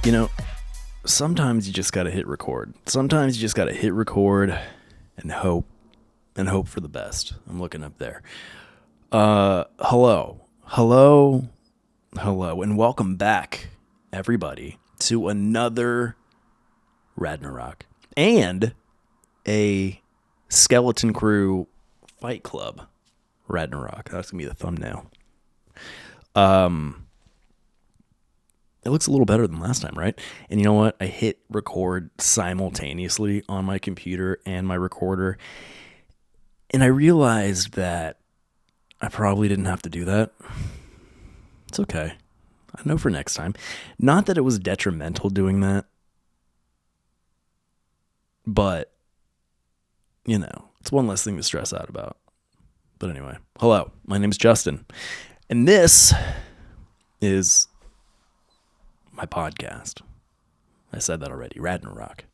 You know, sometimes you just gotta hit record. Sometimes you just gotta hit record and hope for the best. I'm looking up there. Hello, and welcome back, everybody, to another Ragnarok and a Skeleton Crew Fight Club Ragnarok. That's gonna be the thumbnail. It looks a little better than last time, right? And you know what? I hit record simultaneously on my computer and my recorder, and I realized that I probably didn't have to do that. It's okay. I know for next time. Not that it was detrimental doing that, but, you know, it's one less thing to stress out about. But anyway, hello, my name's Justin, and this is my podcast. I said that already. Ragnarok,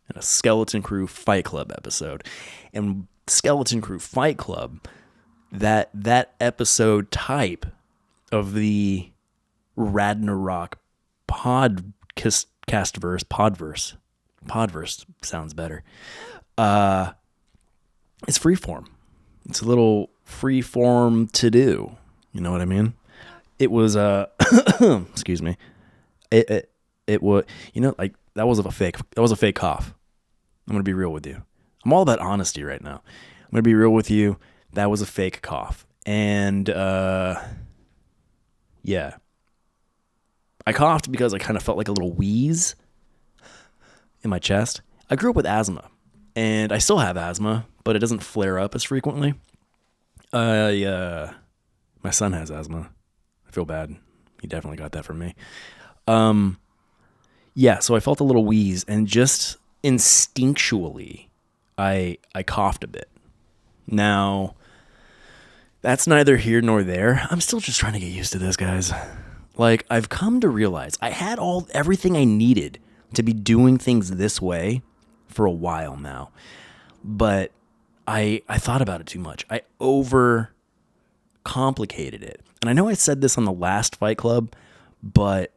and a Skeleton Crew Fight Club episode. And Skeleton Crew Fight Club, that episode type of the Ragnarok podverse sounds better. It's freeform. It's a little freeform to do. You know what I mean? It was excuse me. It was, you know, like that was a fake cough. I'm gonna be real with you. I'm all about honesty right now. I'm gonna be real with you. That was a fake cough, and yeah, I coughed because I kind of felt like a little wheeze in my chest. I grew up with asthma, and I still have asthma, but it doesn't flare up as frequently. My son has asthma. I feel bad. He definitely got that from me. Yeah, so I felt a little wheeze, and just instinctually, I coughed a bit. Now, that's neither here nor there. I'm still just trying to get used to this, guys. Like, I've come to realize I had everything I needed to be doing things this way for a while now, but I thought about it too much. I overcomplicated it. And I know I said this on the last Fight Club, but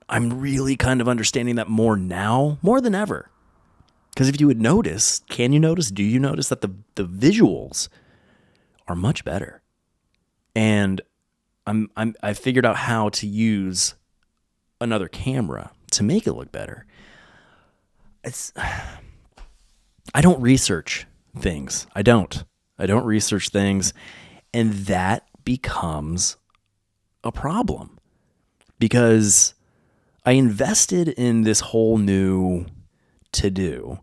I'm really kind of understanding that more now, more than ever. Because if you would notice, do you notice that the visuals are much better? And I figured out how to use another camera to make it look better. I don't research things. I don't research things, and that becomes a problem because I invested in this whole new to-do,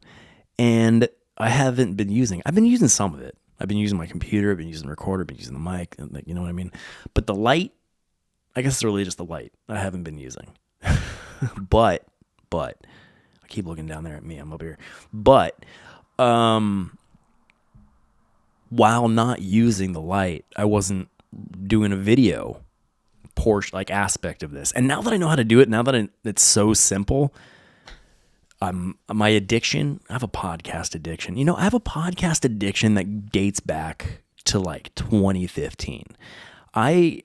and I've been using some of it. I've been using my computer, I've been using the recorder, I've been using the mic, and you know what I mean? But the light, I guess it's really just the light I haven't been using. but, I keep looking down there at me, I'm up here. But, while not using the light, I wasn't doing a video portion, like aspect of this. And now that I know how to do it, now that it's so simple, my addiction, I have a podcast addiction. You know, I have a podcast addiction that dates back to like 2015. I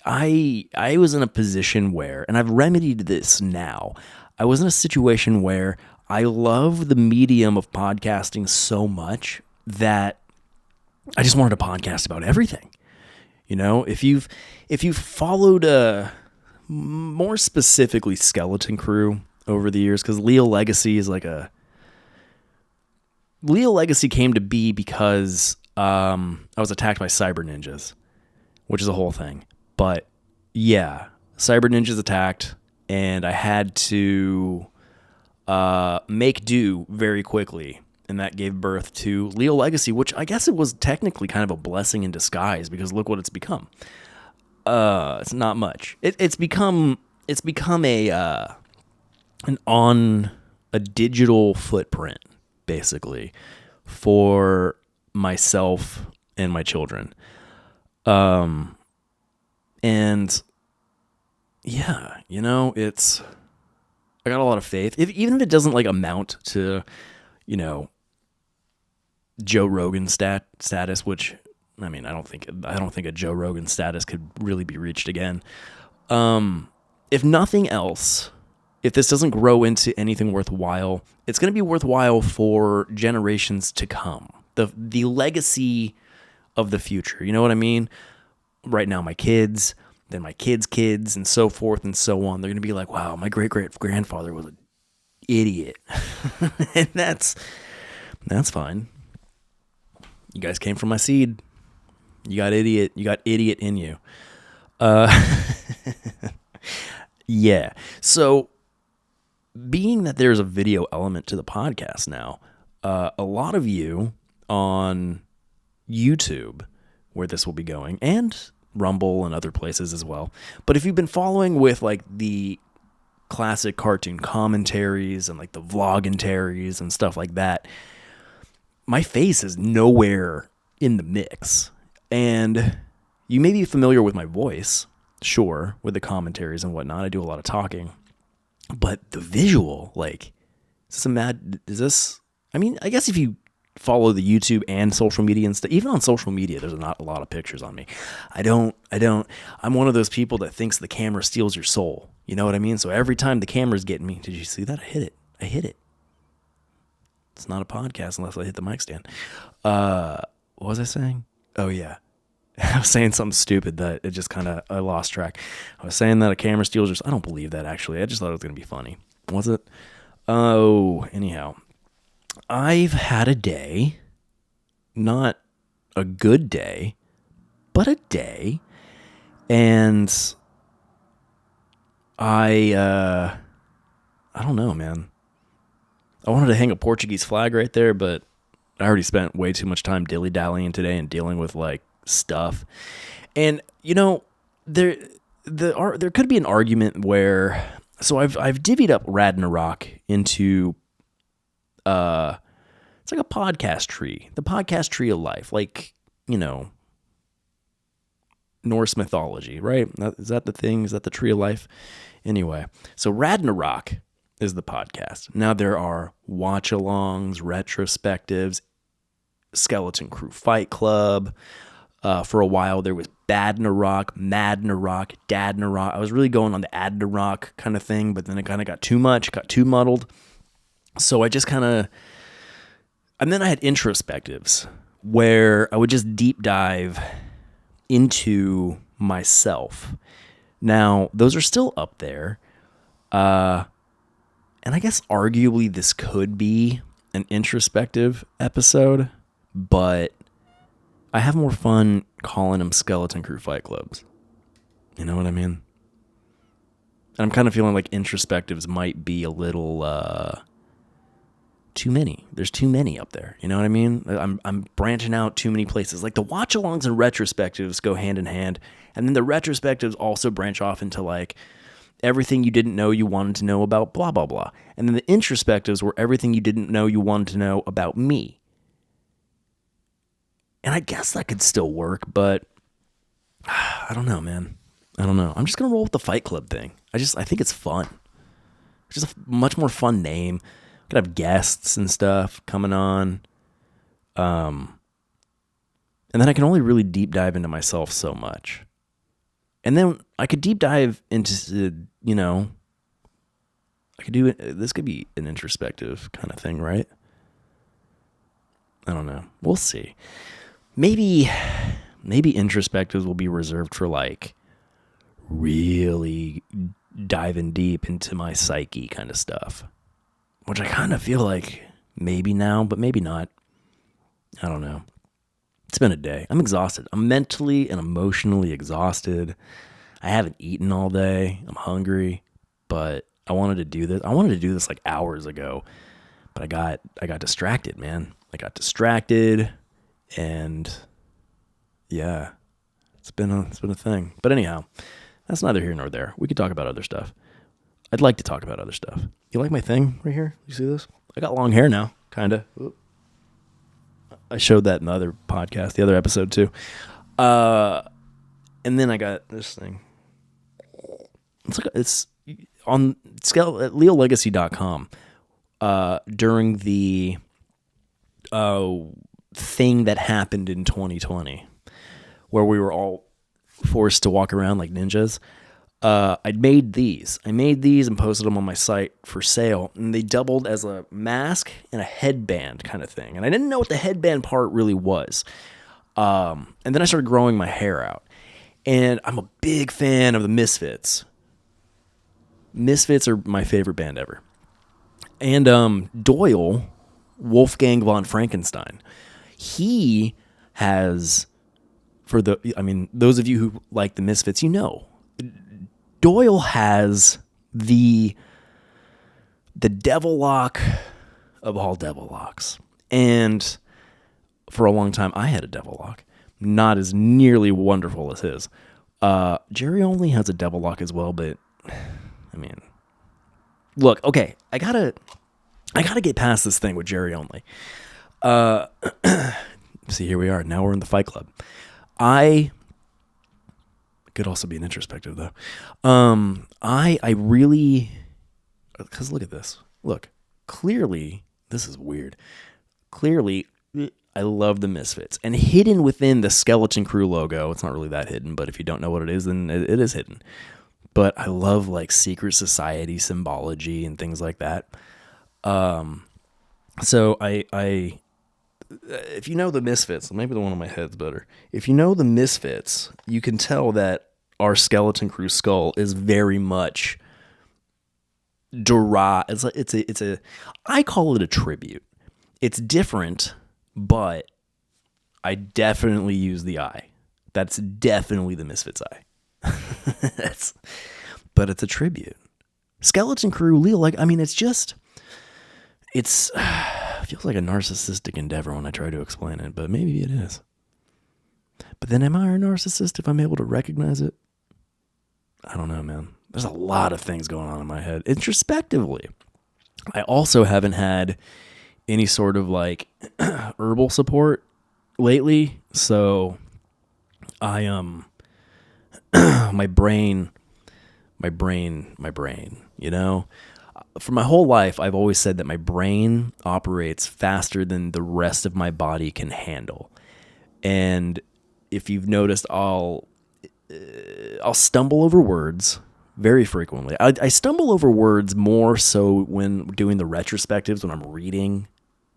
was in a position where, and I've remedied this now, I was in a situation where I love the medium of podcasting so much that I just wanted to podcast about everything. You know, if you've followed more specifically Skeleton Crew over the years, because Leal Legacy came to be because I was attacked by cyber ninjas, which is a whole thing. But yeah, cyber ninjas attacked, and I had to make do very quickly. And that gave birth to Leal Legacy, which I guess it was technically kind of a blessing in disguise, because look what it's become. It's not much. It's become a digital footprint, basically, for myself and my children. And yeah, you know, I got a lot of faith. Even if it doesn't like amount to, you know, Joe Rogan status, which I mean, I don't think a Joe Rogan status could really be reached again. If nothing else, if this doesn't grow into anything worthwhile, it's going to be worthwhile for generations to come. The legacy of the future. You know what I mean? Right now, my kids, then my kids' kids, and so forth and so on. They're going to be like, wow, my great-great-grandfather was an idiot. And that's fine. You guys came from my seed. You got idiot in you. Yeah. So being that there's a video element to the podcast now, a lot of you on YouTube, where this will be going, and Rumble and other places as well. But if you've been following with like the classic cartoon commentaries and like the vloggentaries and stuff like that, my face is nowhere in the mix. And you may be familiar with my voice, sure, with the commentaries and whatnot. I do a lot of talking. But the visual, like, I mean, I guess if you follow the YouTube and social media and stuff, even on social media, there's not a lot of pictures on me. I'm one of those people that thinks the camera steals your soul. You know what I mean? So every time the camera's getting me, did you see that? I hit it. It's not a podcast unless I hit the mic stand. What was I saying? Oh, yeah. I was saying something stupid that it just I lost track. I was saying that a camera steals your soul. I don't believe that, actually. I just thought it was going to be funny. Was it? Oh, anyhow. I've had a day, not a good day, but a day, and I don't know, man. I wanted to hang a Portuguese flag right there, but I already spent way too much time dilly-dallying today and dealing with, like, stuff. And, you know, there could be an argument where, so I've divvied up Ragnarok into it's like a podcast tree, the podcast tree of life, like, you know, Norse mythology, right? Is that the thing? Is that the tree of life? Anyway, so Ragnarok is the podcast. Now there are watch-alongs, retrospectives, Skeleton Crew Fight Club. For a while there was Badnarok, Madnarok, Dadnarok. I was really going on the Adnarok kind of thing, but then it kind of got too much, got too muddled. So I just and then I had introspectives where I would just deep dive into myself. Now, those are still up there. And I guess arguably this could be an introspective episode, but I have more fun calling them Skeleton Crew Fight Clubs. You know what I mean? And I'm kind of feeling like introspectives might be a little too many. There's too many up there. You know what I mean? I'm branching out too many places. Like the watch-alongs and retrospectives go hand in hand, and then the retrospectives also branch off into like everything you didn't know you wanted to know about blah blah blah. And then the introspectives were everything you didn't know you wanted to know about me. And I guess that could still work, but I don't know, man. I don't know. I'm just going to roll with the Fight Club thing. I think it's fun. It's just a much more fun name. Could have guests and stuff coming on. And then I can only really deep dive into myself so much. And then I could deep dive into, you know, this could be an introspective kind of thing, right? I don't know. We'll see. Maybe introspectives will be reserved for like really diving deep into my psyche kind of stuff, which I kind of feel like maybe now, but maybe not. I don't know. It's been a day. I'm exhausted. I'm mentally and emotionally exhausted. I haven't eaten all day. I'm hungry, but I wanted to do this. I wanted to do this like hours ago, but I got distracted, man. I got distracted, and yeah, it's been a thing. But anyhow, that's neither here nor there. We could talk about other stuff. I'd like to talk about other stuff. You like my thing right here? You see this? I got long hair now, kind of. I showed that in the other podcast, the other episode too. And then I got this thing. It's on leallegacy.com. During the thing that happened in 2020, where we were all forced to walk around like ninjas. I made these. And posted them on my site for sale, and they doubled as a mask and a headband kind of thing. And I didn't know what the headband part really was. And then I started growing my hair out. And I'm a big fan of the Misfits. Misfits are my favorite band ever. And Doyle, Wolfgang von Frankenstein, he has, those of you who like the Misfits, Doyle has the devil lock of all devil locks. And for a long time, I had a devil lock. Not as nearly wonderful as his. Jerry Only has a devil lock as well, but look, okay, I gotta get past this thing with Jerry Only. See, here we are. Now we're in the Fight Club. I could also be an introspective though. I really, because look at this. Look, clearly, this is weird. Clearly, I love the Misfits, and hidden within the Skeleton Crew logo, it's not really that hidden, but if you don't know what it is, then it is hidden. But I love like secret society symbology and things like that. So I if you know the Misfits, maybe the one on my head's better. If you know the Misfits, you can tell that our Skeleton Crew skull is very much derived. It's a I call it a tribute. It's different, but I definitely use the eye. That's definitely the Misfits eye. But it's a tribute. Skeleton Crew, Leal, it's feels like a narcissistic endeavor when I try to explain it, but maybe it is. But then am I a narcissist if I'm able to recognize it? I don't know, man. There's a lot of things going on in my head introspectively. I also haven't had any sort of like herbal support lately, so I my brain, for my whole life, I've always said that my brain operates faster than the rest of my body can handle. And if you've noticed, I'll stumble over words very frequently. I stumble over words more so when doing the retrospectives, when I'm reading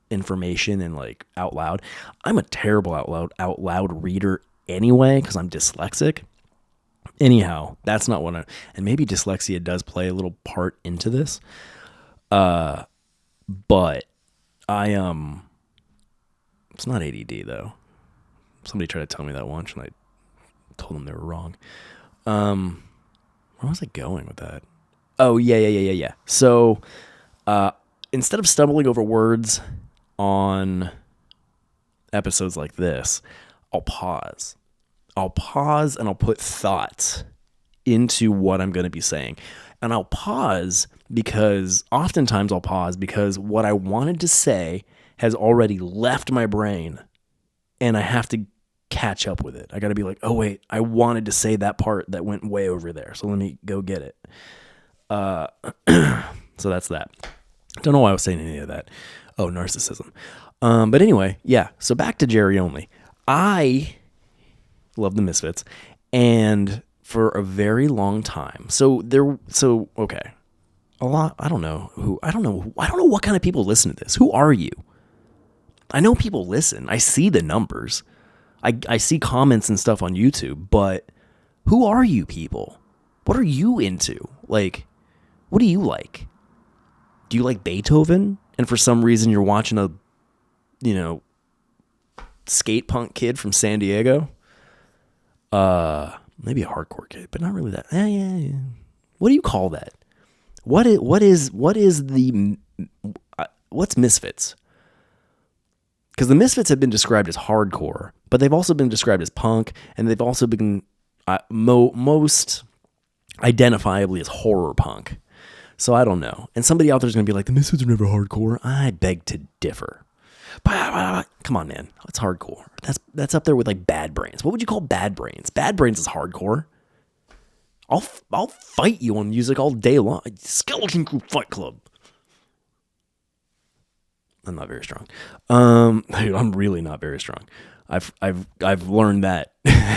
information and like out loud. I'm a terrible out loud reader anyway, because I'm dyslexic. Anyhow, that's not what and maybe dyslexia does play a little part into this. But it's not ADD though. Somebody tried to tell me that once and I told them they were wrong. Where was I going with that? Oh, yeah. So, instead of stumbling over words on episodes like this, I'll pause and I'll put thoughts into what I'm going to be saying. And I'll pause because what I wanted to say has already left my brain and I have to catch up with it. I got to be like, oh wait, I wanted to say that part that went way over there. So let me go get it. So that's that. Don't know why I was saying any of that. Oh, narcissism. But anyway, yeah. So back to Jerry Only. I love the Misfits, and for a very long time. Okay. A lot. I don't know what kind of people listen to this. Who are you? I know people listen. I see the numbers. I see comments and stuff on YouTube, but who are you people? What are you into? Like, what do you like? Do you like Beethoven? And for some reason you're watching a, skate punk kid from San Diego? Maybe a hardcore kid, but not really that. Yeah. What do you call that? What's Misfits? Because the Misfits have been described as hardcore, but they've also been described as punk, and they've also been most identifiably as horror punk. So I don't know. And somebody out there is going to be like, the Misfits are never hardcore. I beg to differ. Come on, man. It's hardcore. That's up there with like Bad Brains. What would you call Bad Brains? Bad Brains is hardcore. I'll fight you on music all day long. Skeleton Crew Fight Club. I'm not very strong. I'm really not very strong. I've learned that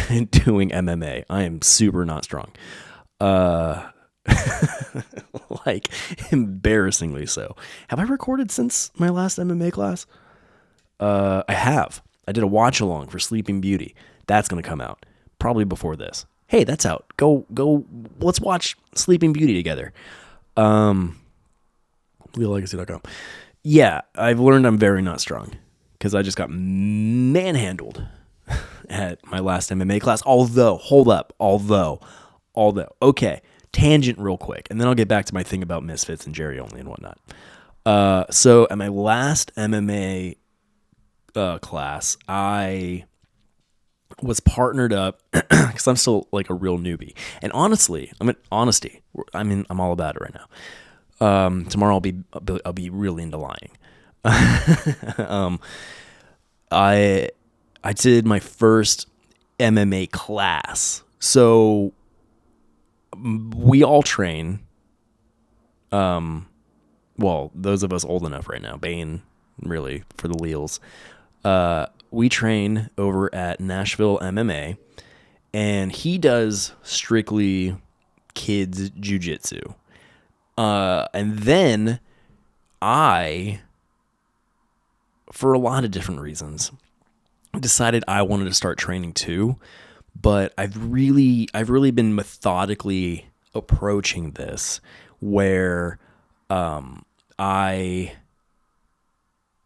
in doing MMA. I am super not strong. Uh, like embarrassingly so. Have I recorded since my last MMA class? I have. I did a watch along for Sleeping Beauty. That's gonna come out probably before this. Hey, that's out. Go. Let's watch Sleeping Beauty together. LealLegacy.com. Yeah, I've learned I'm very not strong because I just got manhandled at my last MMA class. Although, okay, tangent real quick, and then I'll get back to my thing about Misfits and Jerry Only and whatnot. So at my last MMA class, I was partnered up because I'm still like a real newbie. And honestly, honesty. I'm all about it right now. Tomorrow I'll be really into lying. I did my first MMA class. So we all train. Well, those of us old enough right now, Bane, really, for the Leals. We train over at Nashville MMA, and he does strictly kids jiu-jitsu. And then I, for a lot of different reasons, decided I wanted to start training too. But I've really been methodically approaching this, where I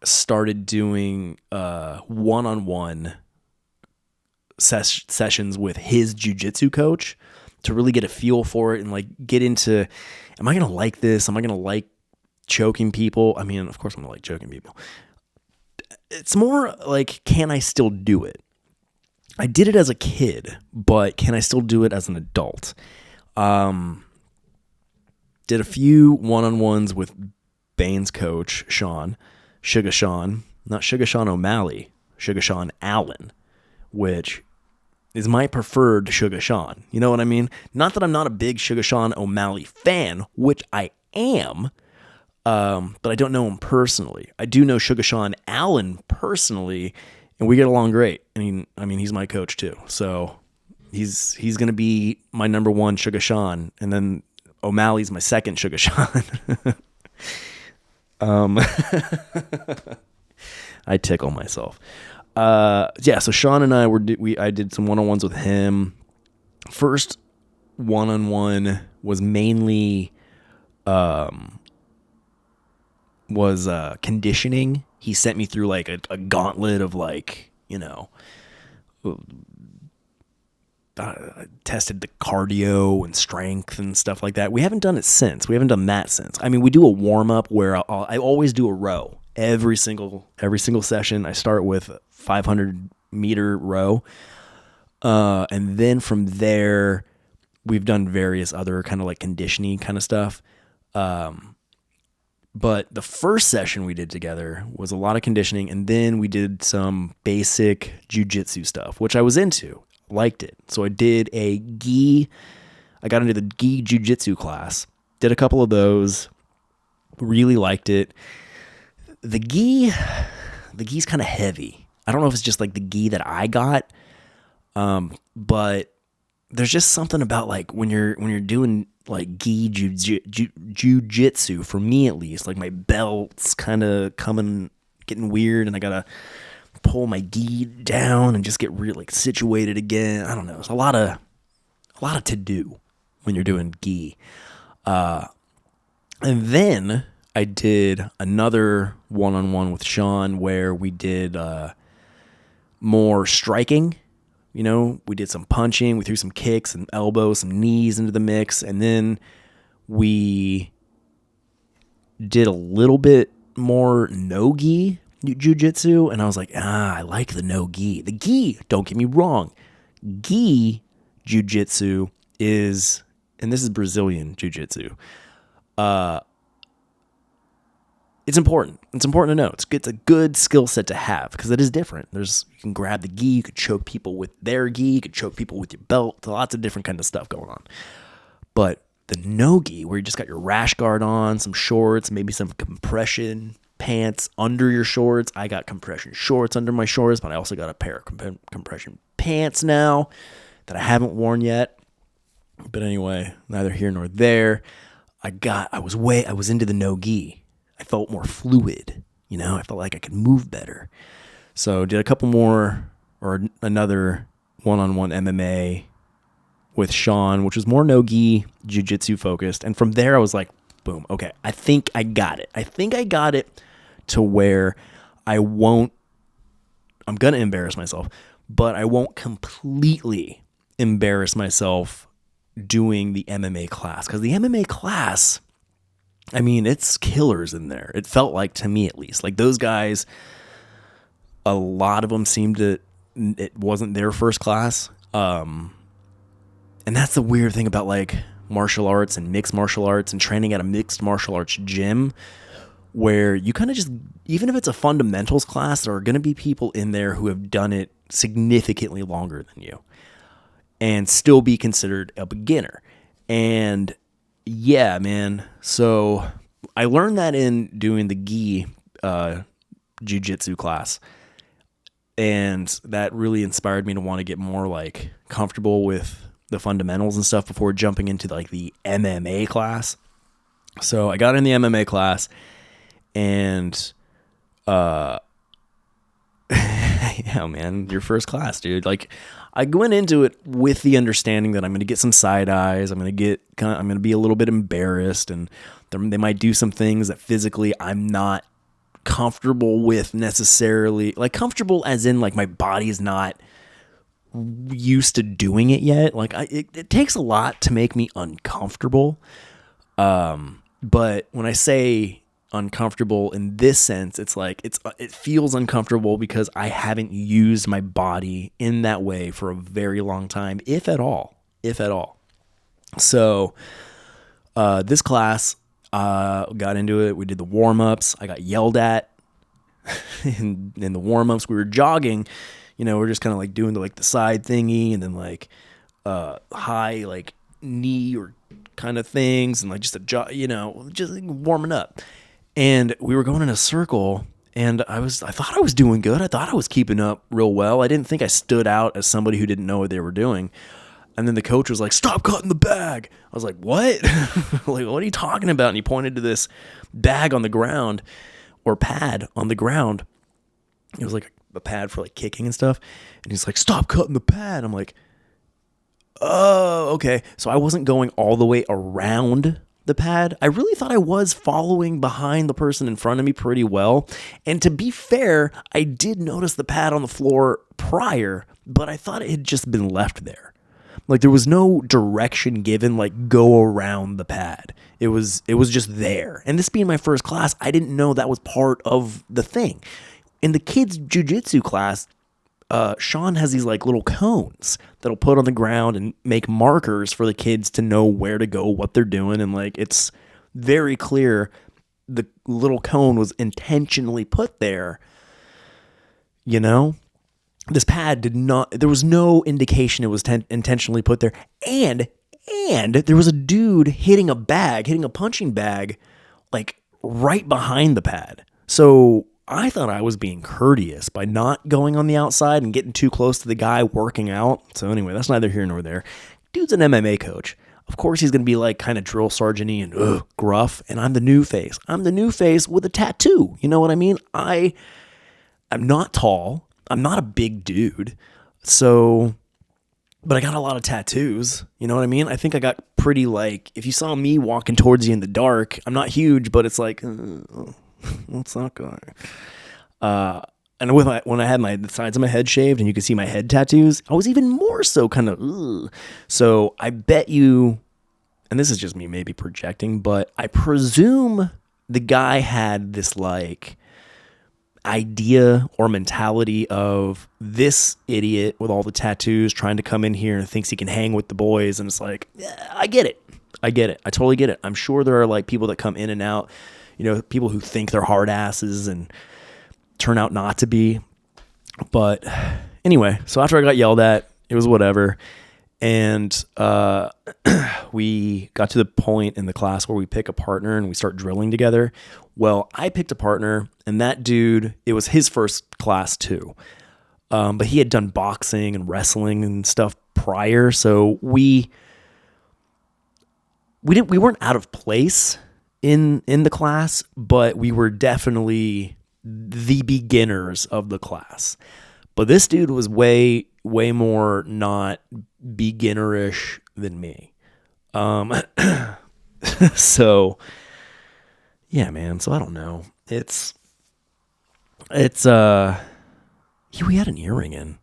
started doing one-on-one sessions with his jiu-jitsu coach to really get a feel for it and like get into, am I going to like this? Am I going to like choking people? I mean, of course I'm going to like choking people. It's more like, can I still do it? I did it as a kid, but can I still do it as an adult? Did a few one-on-ones with Bane's coach, Sugar Sean, not Sugar Sean O'Malley, Sugar Sean Allen, which is my preferred Sugar Sean. You know what I mean? Not that I'm not a big Sugar Sean O'Malley fan, which I am, but I don't know him personally. I do know Sugar Sean Allen personally, and we get along great. I mean, he's my coach too, so he's going to be my number one Sugar Sean, and then O'Malley's my second Sugar Sean. I tickle myself. So Sean and I did some one-on-ones with him. First one-on-one was mainly conditioning. He sent me through like a gauntlet of like, tested the cardio and strength and stuff like that. We haven't done that since. I mean, we do a warm-up where I always do a row. Every single session, I start with 500-meter row. And then from there, we've done various other kind of like conditioning kind of stuff. But the first session we did together was a lot of conditioning, and then we did some basic jiu-jitsu stuff, which I was into, liked it. So I did I got into the gi jiu-jitsu class, did a couple of those, really liked it. The gi's kind of heavy. I don't know if it's just like the gi that I got, but there's just something about like when you're doing like gi jiu-jitsu, for me at least, like my belt's kind of getting weird, and I gotta pull my gi down and just get real like situated again. I don't know. It's a lot of to do when you're doing gi. And then I did another one-on-one with Sean where we did more striking. We did some punching, we threw some kicks and elbows, some knees into the mix, and then we did a little bit more no-gi jiu-jitsu, and I was like, I like the no-gi. The gi, don't get me wrong, gi jiu-jitsu is, and this is Brazilian jiu-jitsu, it's important. It's important to know. It's a good skill set to have because it is different. You can grab the gi, you could choke people with their gi, you could choke people with your belt. Lots of different kind of stuff going on. But the no gi, where you just got your rash guard on, some shorts, maybe some compression pants under your shorts. I got compression shorts under my shorts, but I also got a pair of compression pants now that I haven't worn yet. But anyway, neither here nor there. I was into the no-gi. I felt more fluid, I felt like I could move better. So did a couple more or another one-on-one MMA with Sean, which was more no-gi, jiu-jitsu focused. And from there I was like, boom, okay, I think I got it. I think I got it to where I'm going to embarrass myself, but I won't completely embarrass myself doing the MMA class. Because the MMA class, I mean, it's killers in there. It felt like, to me at least. Like, those guys, a lot of them it wasn't their first class. And that's the weird thing about, like, martial arts and mixed martial arts and training at a mixed martial arts gym, where you kind of just, even if it's a fundamentals class, there are going to be people in there who have done it significantly longer than you and still be considered a beginner. And yeah, man. So I learned that in doing the gi jiu-jitsu class. And that really inspired me to want to get more like comfortable with the fundamentals and stuff before jumping into like the MMA class. So I got in the MMA class, and yeah, man, your first class, dude. Like, I went into it with the understanding that I'm going to get some side eyes. I'm going to be a little bit embarrassed, and they might do some things that physically I'm not comfortable with necessarily. Like, comfortable as in, like, my body's not used to doing it yet. Like, it takes a lot to make me uncomfortable. But when I say uncomfortable in this sense, it's like it feels uncomfortable because I haven't used my body in that way for a very long time, if at all. So this class, got into it. We did the warm-ups. I got yelled at in the warm-ups. We were jogging, we're just kind of like doing the side thingy, and then like high like knee or kind of things, and like just just like warming up. And we were going in a circle, and I thought I was doing good. I thought I was keeping up real well. I didn't think I stood out as somebody who didn't know what they were doing. And then the coach was like, "Stop cutting the bag." I was like, "What?" Like, what are you talking about? And he pointed to this bag on the ground, or pad on the ground. It was like a pad for like kicking and stuff. And he's like, "Stop cutting the pad." I'm like, "Oh, okay." So I wasn't going all the way around the pad. I really thought I was following behind the person in front of me pretty well. And to be fair, I did notice the pad on the floor prior, but I thought it had just been left there. Like, there was no direction given, like, go around the pad. It was just there. And this being my first class, I didn't know that was part of the thing. In the kids' jiu-jitsu class, Sean has these like little cones that'll put on the ground and make markers for the kids to know where to go, what they're doing. And like, it's very clear the little cone was intentionally put there. This pad there was no indication it was intentionally put there. And there was a dude hitting a punching bag, like right behind the pad. So I thought I was being courteous by not going on the outside and getting too close to the guy working out. So anyway, that's neither here nor there. Dude's an MMA coach. Of course he's going to be like kind of drill sergeant-y and gruff. And I'm the new face. I'm the new face with a tattoo. You know what I mean? I'm not tall. I'm not a big dude. So, but I got a lot of tattoos. You know what I mean? I think I got pretty like, if you saw me walking towards you in the dark, I'm not huge, but it's like, what's that guy? And when I had the sides of my head shaved and you could see my head tattoos, I was even more so kind of, So I bet you, and this is just me maybe projecting, but I presume the guy had this like idea or mentality of this idiot with all the tattoos trying to come in here and thinks he can hang with the boys. And it's like, yeah, I get it. I totally get it. I'm sure there are like people that come in and out, people who think they're hard asses and turn out not to be. But anyway, so after I got yelled at, it was whatever. And we got to the point in the class where we pick a partner and we start drilling together. Well, I picked a partner, and that dude, it was his first class too. But he had done boxing and wrestling and stuff prior. So we we weren't out of place in the class, but we were definitely the beginners of the class. But this dude was way more not beginnerish than me. So yeah, man. So I don't know. We had an earring in.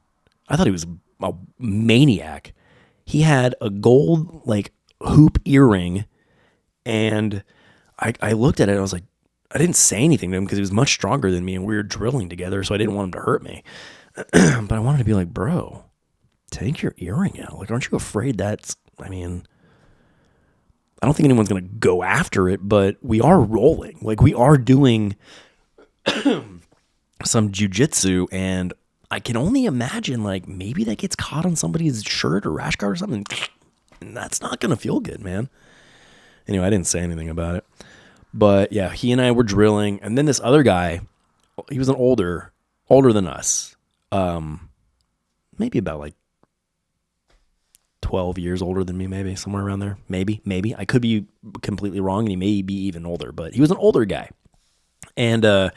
I thought he was a maniac. He had a gold like hoop earring, and I looked at it and I was like, I didn't say anything to him because he was much stronger than me and we were drilling together, so I didn't want him to hurt me. But I wanted to be like, bro, take your earring out. Like, aren't you afraid I don't think anyone's going to go after it, but we are rolling. Like, we are doing some jujitsu, and I can only imagine, like, maybe that gets caught on somebody's shirt or rash guard or something. And that's not going to feel good, man. Anyway, I didn't say anything about it. But, yeah, he and I were drilling. And then this other guy, he was older than us. Maybe about, like, 12 years older than me, maybe, somewhere around there. Maybe. I could be completely wrong, and he may be even older. But he was an older guy. And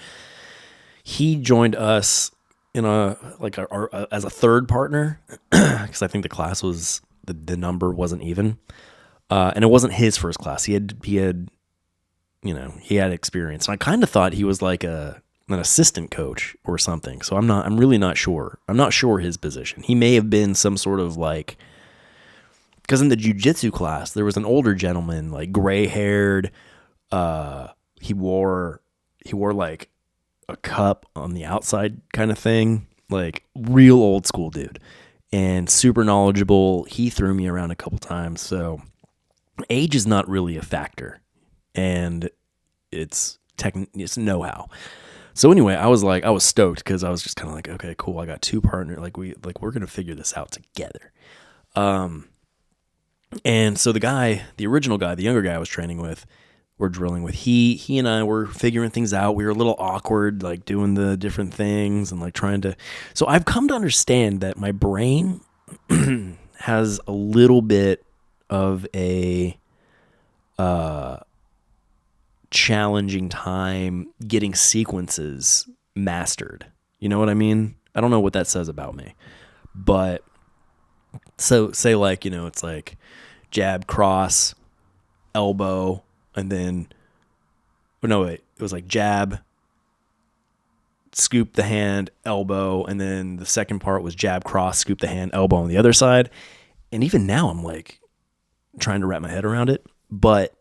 he joined us in as a third partner, because I think the class was, the number wasn't even. And it wasn't his first class. He had experience. And I kind of thought he was like an assistant coach or something. So I'm really not sure. I'm not sure his position. He may have been some sort of like, because in the jiu-jitsu class, there was an older gentleman, like gray haired. He wore like a cup on the outside kind of thing, like real old school dude, and super knowledgeable. He threw me around a couple times. So age is not really a factor, and it's know-how. So anyway, I was stoked because I was just kind of like, okay, cool. I got two partners. We're going to figure this out together. And so the original guy, the younger guy I was training with, we're drilling with, he and I were figuring things out. We were a little awkward, like doing the different things and like trying to, so I've come to understand that my brain has a little bit of a, challenging time getting sequences mastered. You know what I mean? I don't know what that says about me, but so say like, it's like jab, cross, elbow, and then, it was like jab, scoop the hand, elbow, and then the second part was jab, cross, scoop the hand, elbow on the other side. And even now I'm like trying to wrap my head around it, but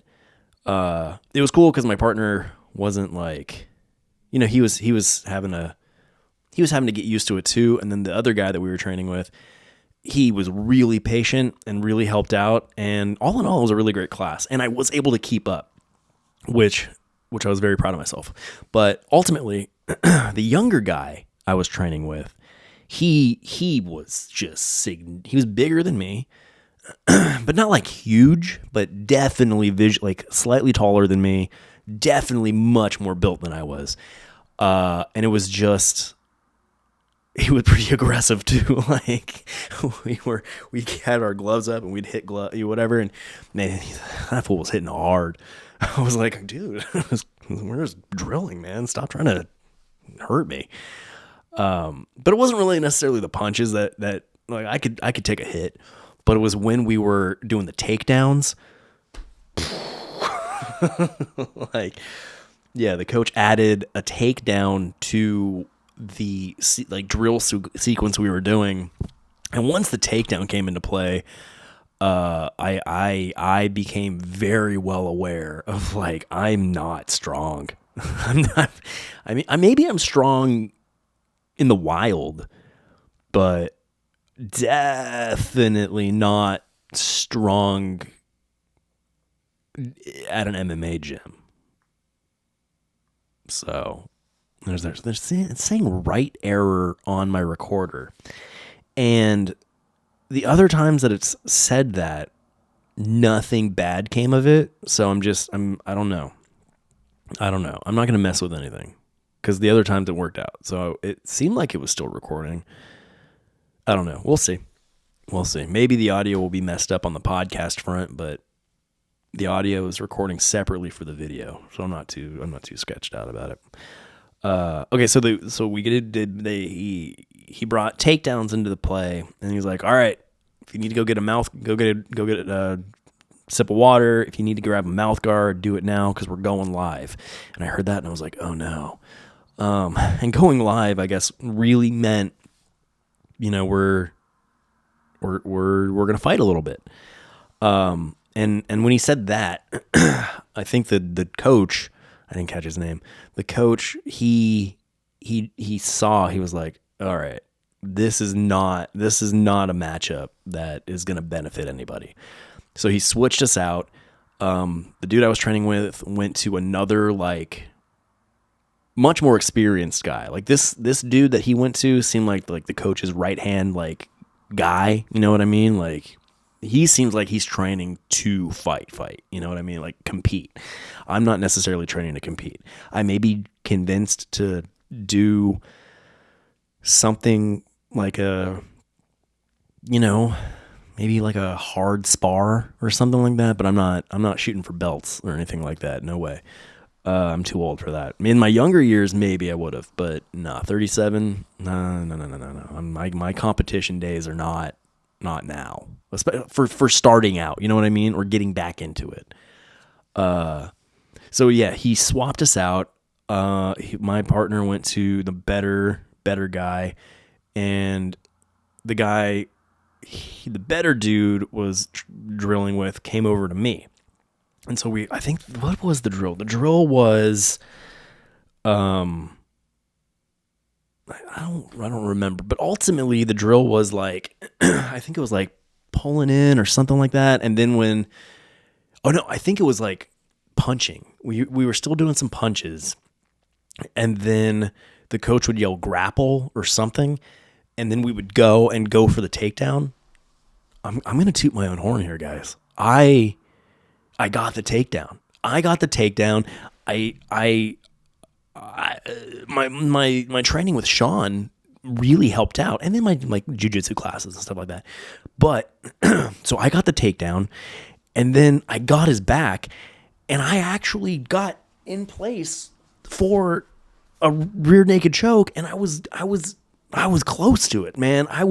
it was cool because my partner wasn't like, he was having to get used to it too. And then the other guy that we were training with, he was really patient and really helped out. And all in all, it was a really great class. And I was able to keep up, which I was very proud of myself. But ultimately, the younger guy I was training with, he was just he was bigger than me, but not like huge, but definitely like slightly taller than me, definitely much more built than I was. And it was just, he was pretty aggressive too. Like we had our gloves up and we'd hit whatever. And man, that fool was hitting hard. I was like, dude, we're just drilling, man. Stop trying to hurt me. But it wasn't really necessarily the punches that like I could take a hit, but it was when we were doing the takedowns. Like, yeah, the coach added a takedown to the like drill sequence we were doing, and once the takedown came into play, I became very well aware of like, I'm not strong. I'm not. I mean, maybe I'm strong in the wild, but definitely not strong at an MMA gym. So there's saying right error on my recorder, and the other times that it's said that, nothing bad came of it. So I don't know. I'm not going to mess with anything because the other times it worked out. So it seemed like it was still recording. I don't know. We'll see. Maybe the audio will be messed up on the podcast front, but the audio is recording separately for the video, so I'm not too sketched out about it. Okay, so he brought takedowns into the play, and he was like, all right, if you need to go get a sip of water, if you need to grab a mouth guard, do it now because we're going live. And I heard that and I was like, oh no. And going live, I guess, really meant, we're gonna fight a little bit. And when he said that, I think the coach, I didn't catch his name. The coach, he was like, all right, this is not a matchup that is going to benefit anybody. So he switched us out. The dude I was training with went to another, like, much more experienced guy. Like this dude that he went to seemed like the coach's right hand, like, guy. You know what I mean? Like, he seems like he's training to fight. You know what I mean? Like, compete. I'm not necessarily training to compete. I may be convinced to do something like maybe like a hard spar or something like that, but I'm not shooting for belts or anything like that. No way. I'm too old for that. In my younger years, maybe I would have, but nah, 37, no. My competition days are not now. For starting out, you know what I mean? Or getting back into it. So yeah, he swapped us out. My partner went to the better guy, and the guy, the better dude was drilling with, came over to me. And so I think, what was the drill? The drill was, I don't remember, but ultimately the drill was like, I think it was like pulling in or something like that. And then I think it was like punching. We were still doing some punches, and then the coach would yell grapple or something, and then we would go for the takedown. I'm going to toot my own horn here, guys. I got the takedown. My training with Sean really helped out, and then my jiu-jitsu classes and stuff like that. But so I got the takedown, and then I got his back, and I actually got in place for a rear naked choke, and I was close to it, man. I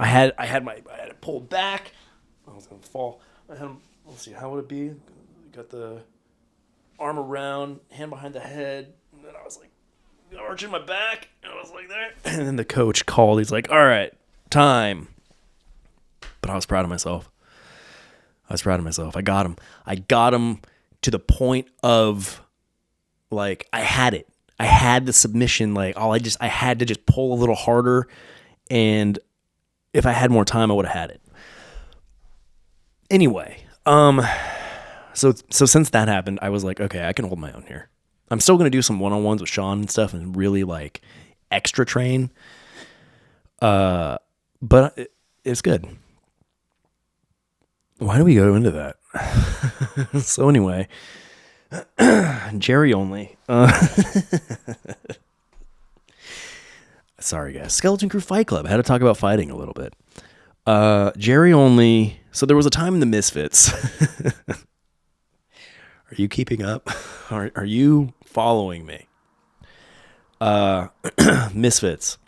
had it pulled back. I was gonna fall. Let's see, how would it be? Got the arm around, hand behind the head, and then I was like arching my back, and I was like that. And then the coach called. He's like, "All right, time." But I was proud of myself. I got him. I got him to the point of, like, I had it. I had the submission. Like, I had to just pull a little harder, and if I had more time, I would have had it. Anyway, so since that happened, I was like, okay, I can hold my own here. I'm still gonna do some one-on-ones with Sean and stuff, and really, like, extra train. But it's good. Why do we go into that? So anyway, Jerry only. Sorry, guys. Skeleton Crew Fight Club. I had to talk about fighting a little bit. Jerry only. So there was a time in the Misfits. Are you keeping up? Are you following me? Misfits.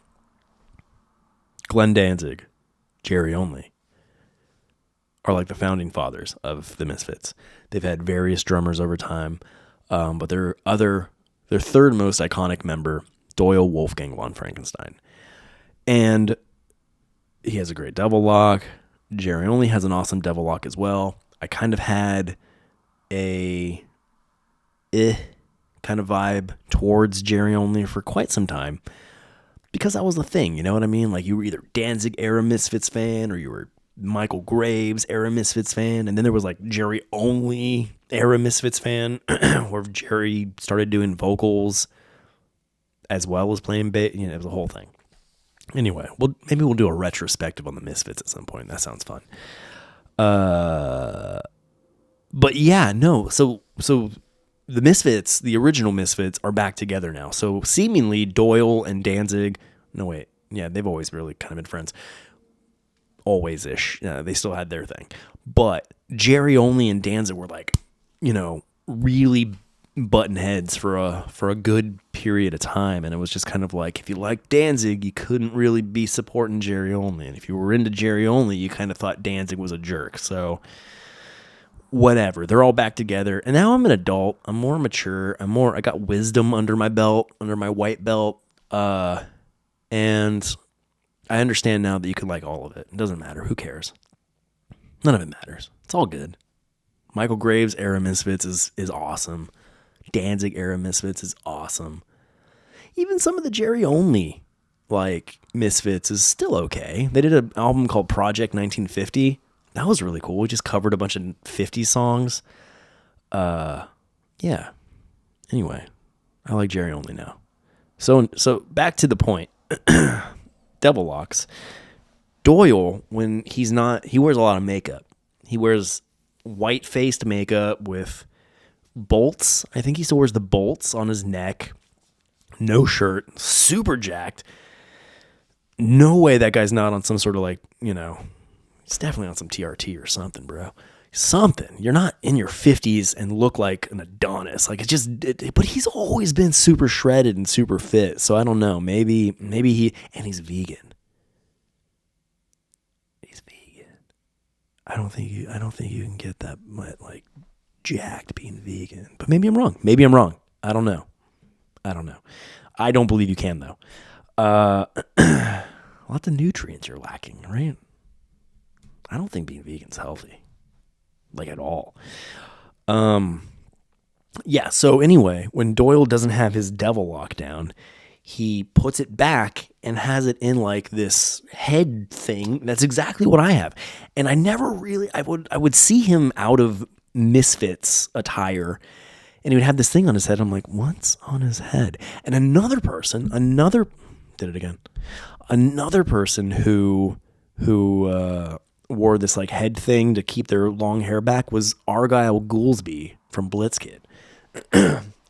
Glenn Danzig, Jerry only are like the founding fathers of the Misfits. They've had various drummers over time, but their third most iconic member, Doyle Wolfgang von Frankenstein. And he has a great devil lock. Jerry only has an awesome devil lock as well. I kind of had a kind of vibe towards Jerry only for quite some time, because that was the thing, you know what I mean? Like, you were either Danzig era Misfits fan, or you were Michael Graves era Misfits fan, and then there was like Jerry only era Misfits fan, where Jerry started doing vocals as well as playing bass. You know, it was a whole thing. Anyway, maybe we'll do a retrospective on the Misfits at some point. That sounds fun. But yeah, no. So the Misfits, the original Misfits, are back together now. So seemingly Doyle and Danzig. No, wait. Yeah, they've always really kind of been friends. always-ish. They still had their thing. But Jerry Only and Danzig were like, really button heads for a good period of time. And it was just kind of like, if you liked Danzig, you couldn't really be supporting Jerry Only. And if you were into Jerry Only, you kind of thought Danzig was a jerk. So whatever. They're all back together. And now I'm an adult. I'm more mature. I got wisdom under my belt, under my white belt. And I understand now that you can like all of it. It doesn't matter. Who cares? None of it matters. It's all good. Michael Graves' era Misfits is awesome. Danzig era Misfits is awesome. Even some of the Jerry Only like Misfits is still okay. They did an album called Project 1950. That was really cool. We just covered a bunch of 50 songs. Yeah. Anyway, I like Jerry Only now. So back to the point. Devil Locks. Doyle, when he wears a lot of makeup. He wears white-faced makeup with bolts. I think he still wears the bolts on his neck. No shirt. Super jacked. No way that guy's not on some sort of he's definitely on some TRT or something, bro. Something. You're not in your 50s and look like an Adonis. Like but he's always been super shredded and super fit. So I don't know. Maybe he's vegan. He's vegan. I don't think you can get that like jacked being vegan. But maybe I'm wrong. I don't know. I don't believe you can though. Lots of nutrients you're lacking, right? I don't think being vegan's healthy. Like at all. Yeah, so anyway, when Doyle doesn't have his devil lockdown, he puts it back and has it in like this head thing. That's exactly what I have. And I never really, I would see him out of Misfits attire and he would have this thing on his head. I'm like, what's on his head? And another person who wore this like head thing to keep their long hair back was Argyle Goolsby from Blitzkid.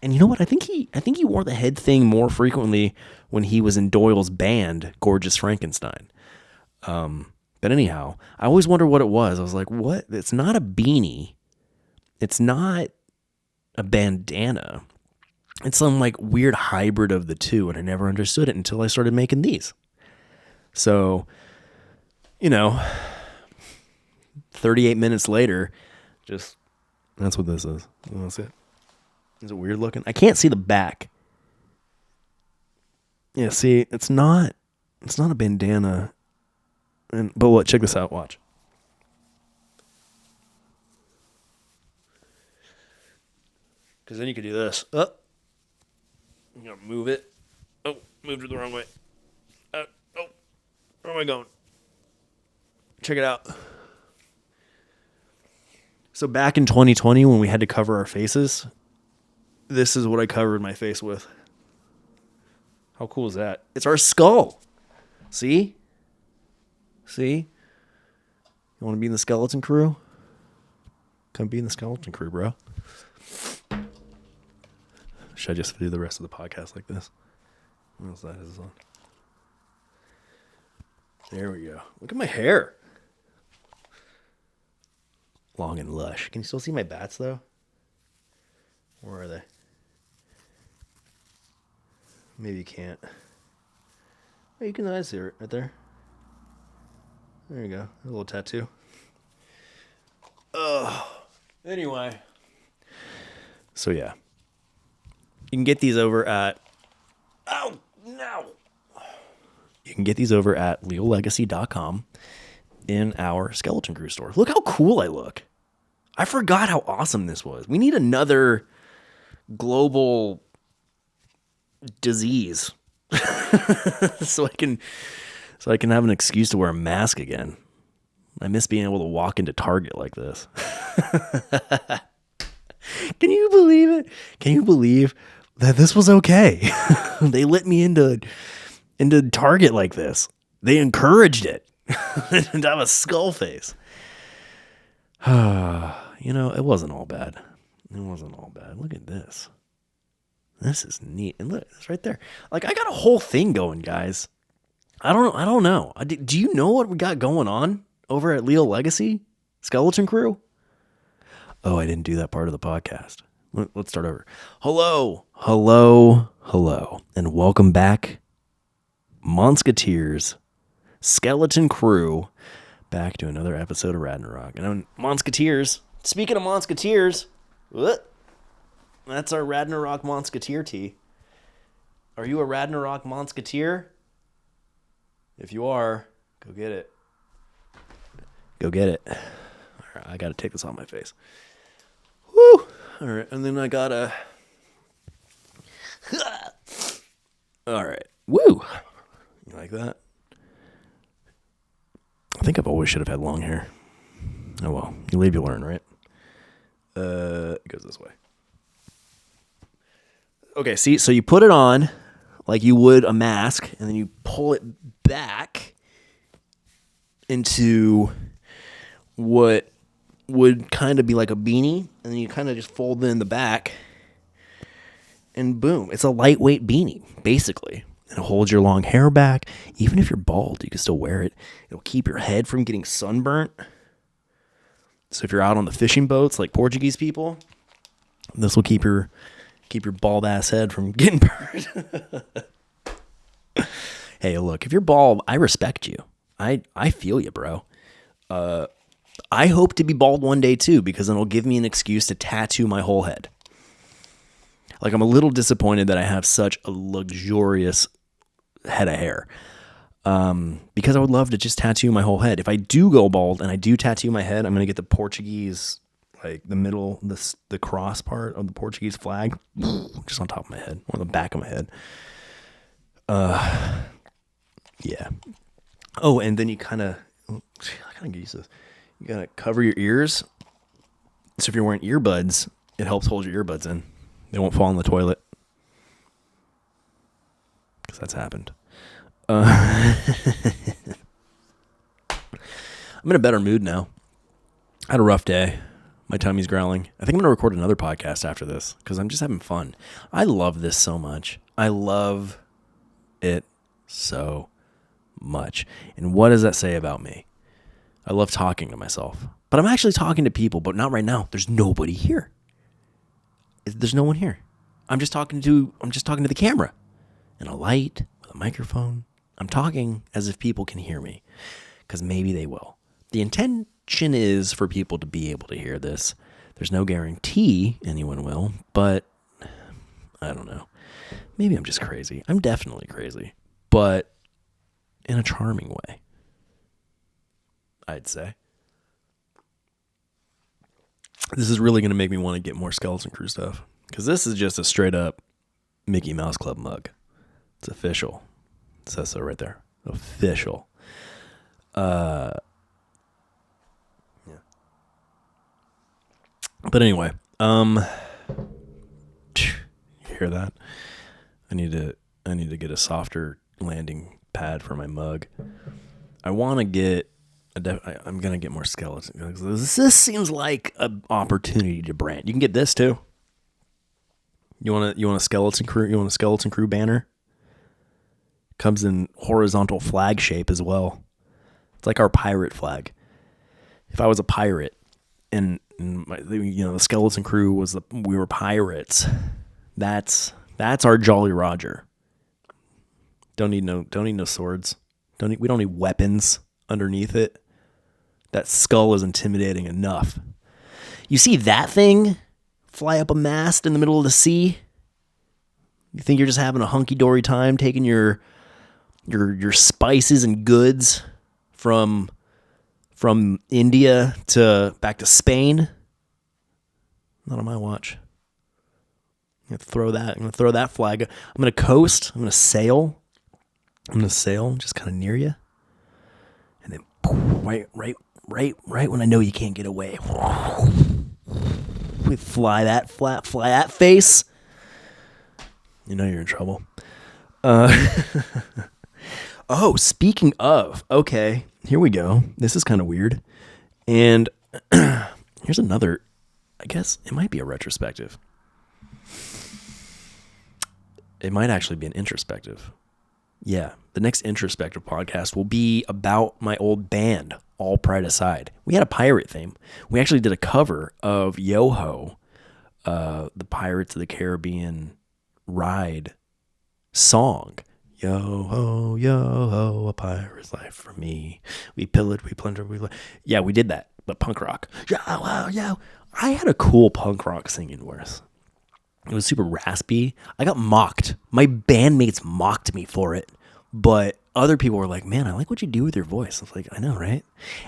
And you know what? I think he wore the head thing more frequently when he was in Doyle's band, Gorgeous Frankenstein. But anyhow, I always wondered what it was. I was like, what? It's not a beanie. It's not a bandana. It's some like weird hybrid of the two, and I never understood it until I started making these. So, 38 minutes later, that's what this is. That's it. Is it weird looking? I can't see the back. Yeah, see, it's not a bandana. But what? Check this out. Watch. Because then you could do this. Oh, I'm gonna move it. Oh, moved it the wrong way. Where am I going? Check it out. So back in 2020, when we had to cover our faces, this is what I covered my face with. How cool is that? It's our skull. See? You want to be in the skeleton crew? Come be in the skeleton crew, bro. Should I just do the rest of the podcast like this? What else that is on? There we go. Look at my hair. Long and lush. Can you still see my bats, though? Where are they? Maybe you can't. Oh, you can see it right there. There you go. A little tattoo. Anyway. So, yeah. You can get these over at... Oh, no! You can get these over at leallegacy.com in our Skeleton Crew store. Look how cool I look. I forgot how awesome this was. We need another global disease so I can have an excuse to wear a mask again. I miss being able to walk into Target like this. Can you believe it? Can you believe that this was okay? They let me into Target like this. They encouraged it. And I have a skull face. It wasn't all bad. Look at this. This is neat. And look, it's right there. Like, I got a whole thing going, guys. I don't know. Do you know what we got going on? over at Leal Legacy? Skeleton Crew? Oh, I didn't do that part of the podcast. Let's start over. Hello, and welcome back, Monsketeers, Skeleton Crew, back to another episode of Ragnarok. And Monsketeers, speaking of Monsketeers, that's our Ragnarok Monsketeer tee. Are you a Ragnarok Monsketeer? If you are, go get it. Go get it. All right, I got to take this off my face. Woo! All right, and then I got a... All right. Woo! You like that? I think I've always should have had long hair. Oh, well. You live, you learn, right? It goes this way. Okay, see, so you put it on like you would a mask, and then you pull it back into what would kind of be like a beanie, and then you kind of just fold it in the back, and boom, it's a lightweight beanie, basically. And it holds your long hair back. Even if you're bald, you can still wear it. It'll keep your head from getting sunburnt. So if you're out on the fishing boats like Portuguese people, this will keep your bald ass head from getting burned. Hey, look, if you're bald, I respect you. I feel you, bro. I hope to be bald one day too, because then it'll give me an excuse to tattoo my whole head. Like, I'm a little disappointed that I have such a luxurious head of hair, because I would love to just tattoo my whole head. If I do go bald and I do tattoo my head, I'm going to get the Portuguese, like the middle, the cross part of the Portuguese flag, just on top of my head, or the back of my head. Yeah. Oh, and then you kind of, I kind of use this. You gotta cover your ears. So if you're wearing earbuds, it helps hold your earbuds in. They won't fall in the toilet. Because that's happened. I'm in a better mood now. I had a rough day. My tummy's growling. I think I'm going to record another podcast after this, because I'm just having fun. I love this so much. I love it so much. And what does that say about me? I love talking to myself. But I'm actually talking to people, but not right now. There's nobody here. There's no one here. I'm just talking to the camera and a light with a microphone. I'm talking as if people can hear me, because maybe they will. The intention is for people to be able to hear this. There's no guarantee anyone will, but I don't know. Maybe I'm just crazy. I'm definitely crazy, but in a charming way, I'd say. This is really going to make me want to get more Skeleton Crew stuff, because this is just a straight up Mickey Mouse Club mug. It's official. It says so right there. Official. Yeah. But anyway, you hear that? I need to get a softer landing pad for my mug. I want to get I'm going to get more skeletons. This seems like an opportunity to brand. You can get this too. You want a Skeleton Crew? You want a Skeleton Crew banner? Comes in horizontal flag shape as well. It's like our pirate flag. If I was a pirate and the Skeleton Crew we were pirates, that's our Jolly Roger. Don't need no swords. We don't need weapons underneath it. That skull is intimidating enough. You see that thing fly up a mast in the middle of the sea? You think you're just having a hunky-dory time taking your spices and goods from India back to Spain? Not on my watch. I'm gonna throw that flag. I'm gonna coast. I'm gonna sail just kind of near you. And then right when I know you can't get away, we fly that face. You know you're in trouble. Oh, speaking of, okay, here we go. This is kind of weird. And here's another, I guess it might be a retrospective. It might actually be an introspective. Yeah, the next introspective podcast will be about my old band, All Pride Aside. We had a pirate theme. We actually did a cover of Yo-Ho, the Pirates of the Caribbean ride song. Yo ho, a pirate's life for me. We pillaged, we plundered, yeah, we did that, but punk rock. Yo. I had a cool punk rock singing voice. It was super raspy. I got mocked. My bandmates mocked me for it, but other people were like, "Man, I like what you do with your voice." I was like, "I know, right?"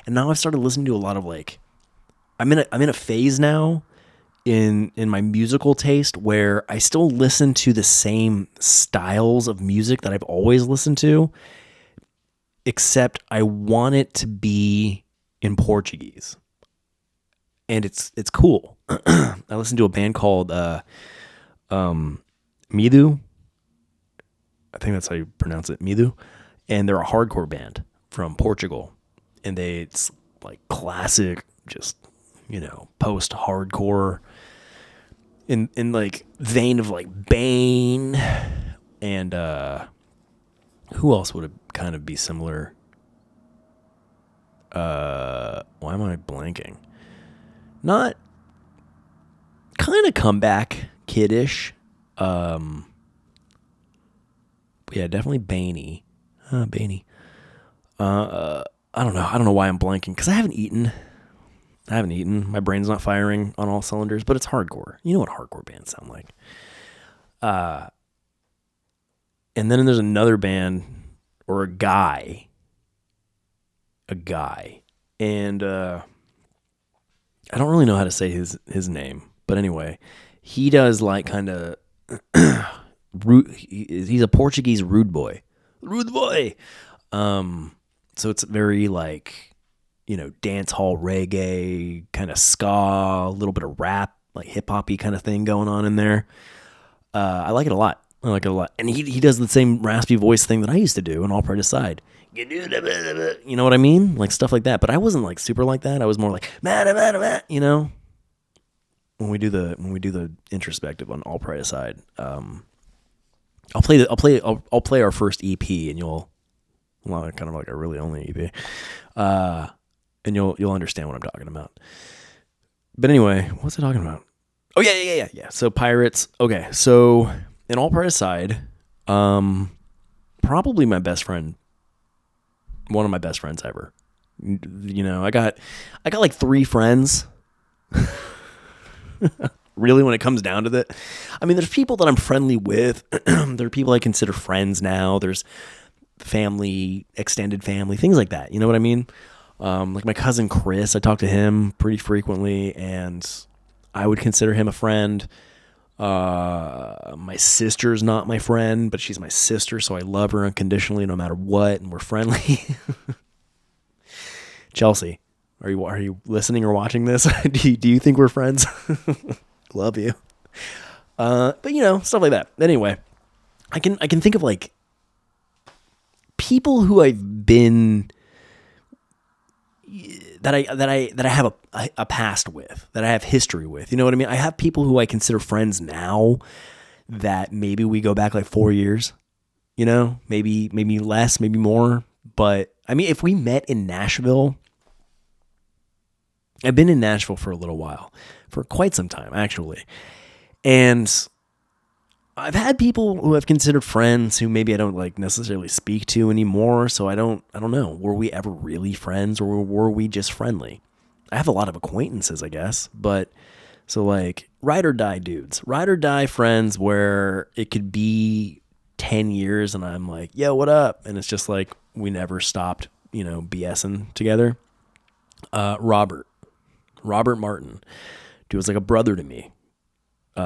And now I've started listening to a lot of like, I'm in a phase now in my musical taste where I still listen to the same styles of music that I've always listened to, except I want it to be in Portuguese. And it's cool. I listened to a band called Midu. I think that's how you pronounce it, Midu. And they're a hardcore band from Portugal. And it's like classic, just, post-hardcore in like vein of like Bane and who else would it kind of be similar? Why am I blanking? Not kind of comeback kiddish. Yeah, definitely Baney. Baney. I don't know. I don't know why I'm blanking because I haven't eaten. My brain's not firing on all cylinders, but it's hardcore. You know what hardcore bands sound like. And then there's another band or a guy, and I don't really know how to say his name, but anyway, he does like kind of he's a Portuguese rude boy. So it's very like, dance hall reggae, kind of ska, a little bit of rap, like hip hoppy kind of thing going on in there. I like it a lot. And he does the same raspy voice thing that I used to do in All Pride Aside. You know what I mean? Like stuff like that. But I wasn't like super like that. I was more like, when we do the introspective on All Pride Aside. I'll play our first EP and kind of like a really only EP. And you'll understand what I'm talking about. But anyway, what's I talking about? Oh yeah. So pirates. Okay, so in All Pride Aside, probably my best friend, one of my best friends ever. I got like 3 friends. Really, when it comes down to it, I mean, there's people that I'm friendly with. There are people I consider friends now. There's family, extended family, things like that. You know what I mean? Like my cousin Chris, I talk to him pretty frequently, and I would consider him a friend. My sister's not my friend, but she's my sister, so I love her unconditionally no matter what, and we're friendly. Chelsea, are you listening or watching this? Do you think we're friends? Love you. But stuff like that. Anyway, I can think of like people who I've been that I have a past with, that I have history with. You know what I mean? I have people who I consider friends now that maybe we go back like 4 years, maybe less, maybe more. But I mean, if we met in Nashville, I've been in Nashville for a little while, for quite some time actually. And I've had people who I've considered friends who maybe I don't like necessarily speak to anymore. So I don't know. Were we ever really friends, or were we just friendly? I have a lot of acquaintances, I guess, but so like ride or die dudes, ride or die friends where it could be 10 years and I'm like, yo, what up? And it's just like, we never stopped, BSing together. Robert Martin, dude was like a brother to me, in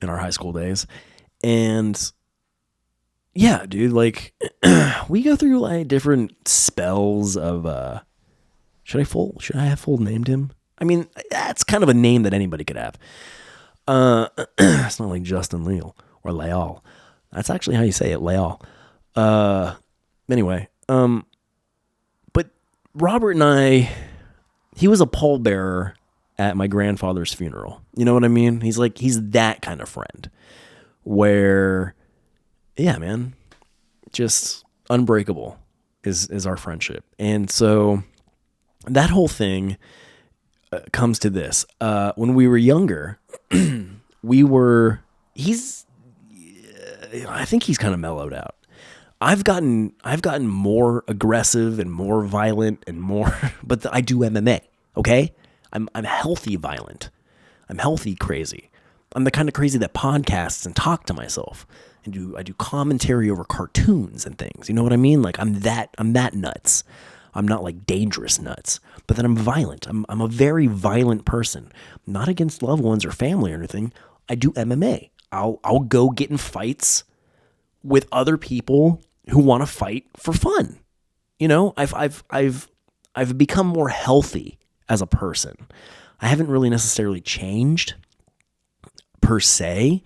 our high school days. And yeah, dude, like we go through like different spells of, should I have full named him? I mean, that's kind of a name that anybody could have. It's not like Justin Leal or Leal. That's actually how you say it, Leal. Anyway, but Robert and he was a pallbearer at my grandfather's funeral. You know what I mean? He's that kind of friend where, yeah, man, just unbreakable is our friendship. And so that whole thing comes to this. When we were younger, I think he's kind of mellowed out. I've gotten more aggressive and more violent and more, but I do MMA. Okay, I'm healthy violent. I'm healthy crazy. I'm the kind of crazy that podcasts and talk to myself and I do commentary over cartoons and things. You know what I mean? Like I'm that nuts. I'm not like dangerous nuts, but then I'm violent. I'm a very violent person, not against loved ones or family or anything. I do MMA. I'll go get in fights with other people who want to fight for fun. You know, I've become more healthy as a person. I haven't really necessarily changed per se.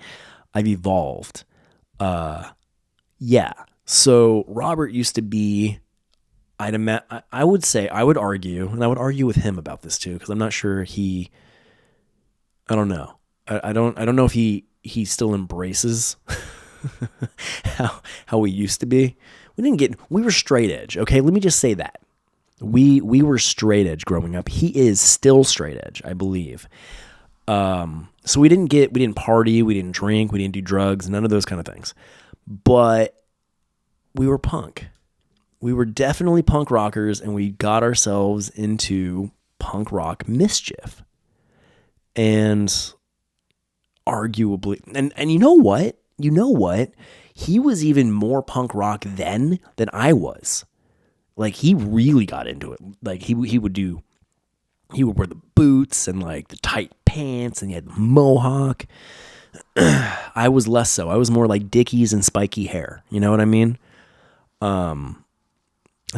I've evolved. Yeah. So Robert used to be, I would say, I would argue, and I would argue with him about this too, because I'm not sure I don't know. I don't know if he still embraces how we used to be. We were straight edge. Okay. Let me just say that we were straight edge growing up. He is still straight edge, I believe. So we didn't party, we didn't drink, we didn't do drugs, none of those kind of things. But we were punk. We were definitely punk rockers, and we got ourselves into punk rock mischief. And arguably, and you know what? He was even more punk rock then than I was. Like, he really got into it. Like, he would wear the boots and like the tight pants, and he had the mohawk. I was less so. I was more like Dickies and spiky hair. You know what I mean? And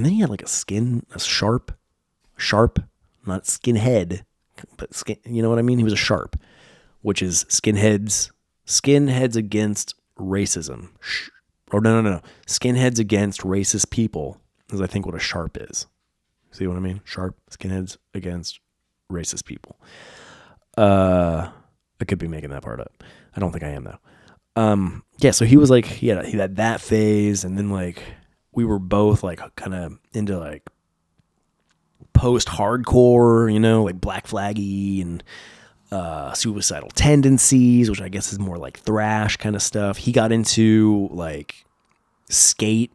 then he had like a sharp, not skinhead, but skin, you know what I mean? He was a sharp, which is skinheads against racism. Or no. Skinheads against racist people is I think what a sharp is. See what I mean? Sharp skinheads against racist people. I could be making that part up. I don't think I am though. Yeah, so he was like, he had that phase, and then like we were both like kind of into like post-hardcore, you know, like Black Flaggy and Suicidal Tendencies, which I guess is more like thrash kind of stuff. He got into like skate,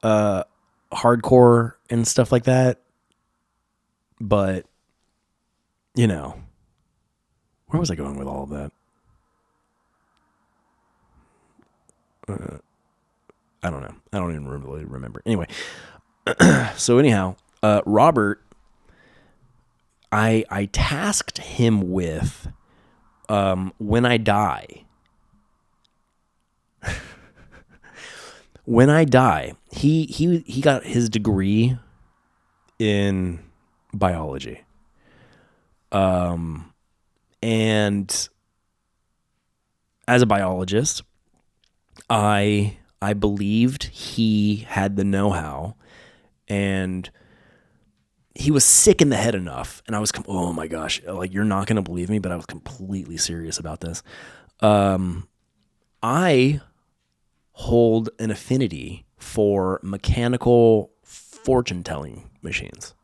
hardcore and stuff like that. But, you know, where was I going with all of that? I don't know. I don't even really remember. Anyway, so anyhow, Robert, I tasked him with, when I die, he got his degree in biology. And as a biologist, I believed he had the know-how, and he was sick in the head enough. And I was, oh my gosh, like, you're not going to believe me, but I was completely serious about this. I hold an affinity for mechanical fortune-telling machines.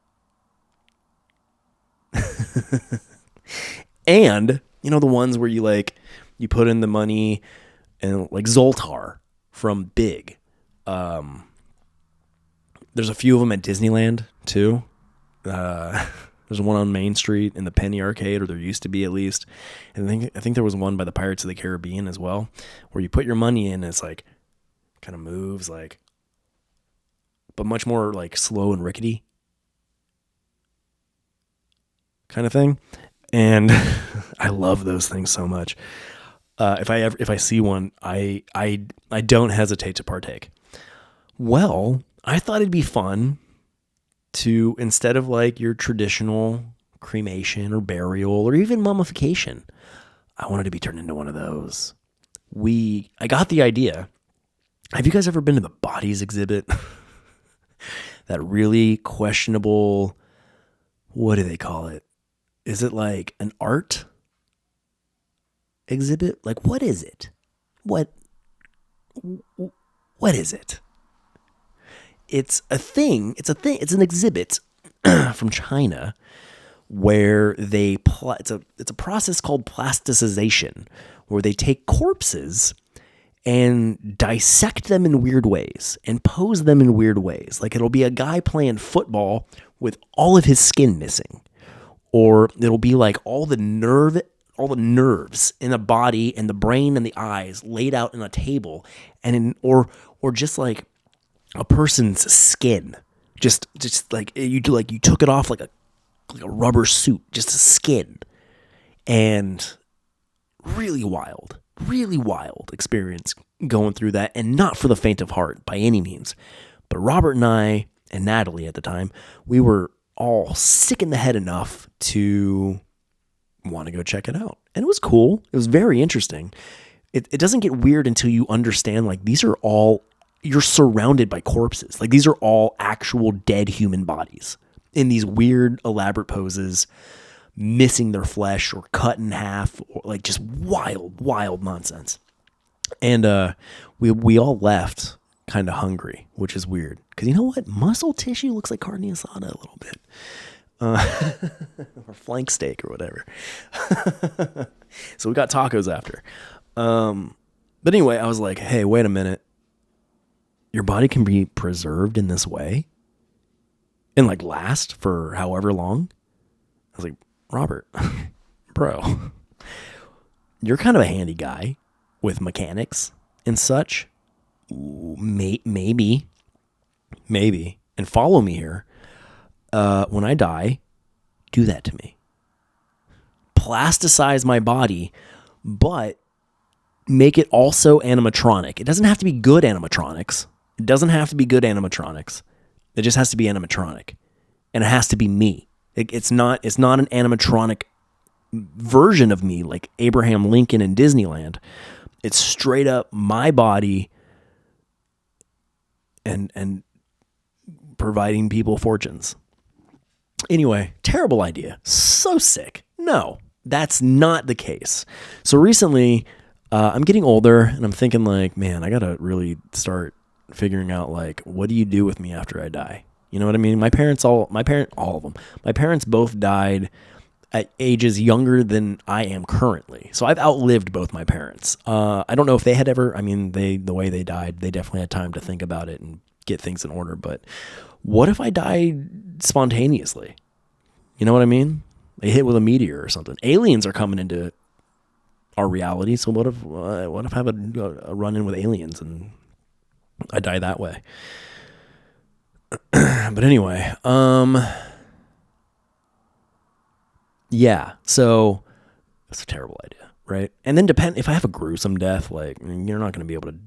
And, you know, the ones where you put in the money, and like Zoltar from Big. There's a few of them at Disneyland too. There's one on Main Street in the Penny Arcade, or there used to be at least. And I think there was one by the Pirates of the Caribbean as well, where you put your money in and it's like kind of moves like, but much more like slow and rickety kind of thing. And I love those things so much. If I see one, I don't hesitate to partake. Well, I thought it'd be fun to, instead of like your traditional cremation or burial or even mummification, I wanted to be turned into one of those. I got the idea. Have you guys ever been to the bodies exhibit? That really questionable, what do they call it? Is it like an art exhibit? Like, what is it? What What is it? It's a thing. It's an exhibit from China where it's a process called plasticization, where they take corpses and dissect them in weird ways and pose them in weird ways. Like it'll be a guy playing football with all of his skin missing, or it'll be like all the nerves in the body and the brain and the eyes laid out in a table, or just like a person's skin, just like you took it off like a rubber suit, just a skin. And really wild experience going through that, and not for the faint of heart by any means. But Robert and I, and Natalie at the time, we were all sick in the head enough to want to go check it out. And it was cool. It was very interesting. It doesn't get weird until you understand, like, you're surrounded by corpses. Like, these are all actual dead human bodies in these weird, elaborate poses, missing their flesh or cut in half, or like just wild nonsense. And we all left kind of hungry, which is weird. Because you know what? Muscle tissue looks like carne asada a little bit. Or flank steak or whatever. So we got tacos after. But anyway, I was like, hey, wait a minute. Your body can be preserved in this way and like last for however long. I was like, Robert, bro, you're kind of a handy guy with mechanics and such. Maybe, and follow me here. When I die, do that to me. Plasticize my body, but make it also animatronic. It doesn't have to be good animatronics. It just has to be animatronic, and it has to be me. It's not an animatronic version of me like Abraham Lincoln in Disneyland. It's straight up my body and providing people fortunes. Anyway, terrible idea. So sick. No, that's not the case. So recently, I'm getting older and I'm thinking like, man, I got to really start figuring out like, what do you do with me after I die? You know what I mean? My parents, all of them, my parents both died at ages younger than I am currently. So I've outlived both my parents. I don't know if they had ever, the way they died, they definitely had time to think about it and get things in order. But what if I died spontaneously? You know what I mean? They hit with a meteor or something. Aliens are coming into our reality. So what if I have a run-in with aliens and I die that way? But anyway, yeah, so that's a terrible idea, right? And then if I have a gruesome death, like, you're not going to be able to